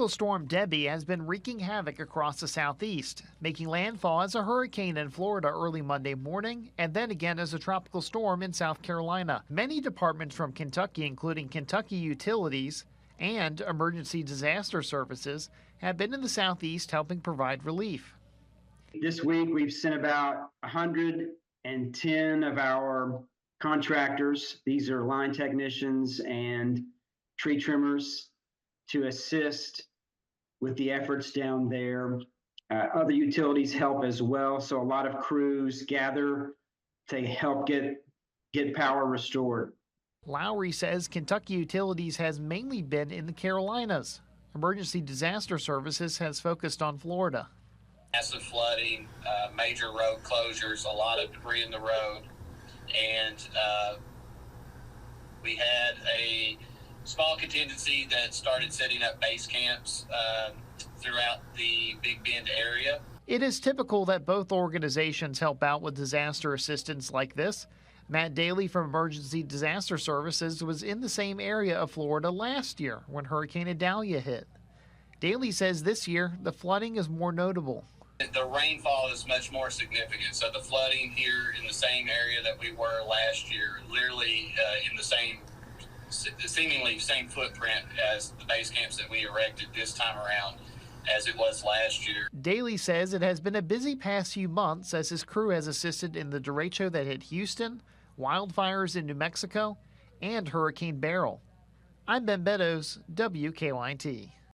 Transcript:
Tropical storm Debby has been wreaking havoc across the southeast, making landfall as a hurricane in Florida early Monday morning and then again as a tropical storm in South Carolina. Many departments from Kentucky, including Kentucky Utilities and Emergency Disaster Services, have been in the southeast helping provide relief. This week, we've sent about 110 of our contractors, these are line technicians and tree trimmers, to assist with the efforts down there. Other utilities help as well, so a lot of crews gather to help get power restored. Lowry says Kentucky Utilities has mainly been in the Carolinas. Emergency Disaster Services has focused on Florida. Massive flooding, major road closures, a lot of debris in the road, and we had a small contingency that started setting up base camps throughout the Big Bend area. It is typical that both organizations help out with disaster assistance like this. Matt Daly from Emergency Disaster Services was in the same area of Florida last year when Hurricane Idalia hit. Daly says this year the flooding is more notable. The rainfall is much more significant, so the flooding here in the same area that we were last year, literally in the seemingly same footprint as the base camps that we erected this time around as it was last year. Daly says it has been a busy past few months as his crew has assisted in the derecho that hit Houston, wildfires in New Mexico, and Hurricane Beryl. I'm Ben Beddoes, WKYT.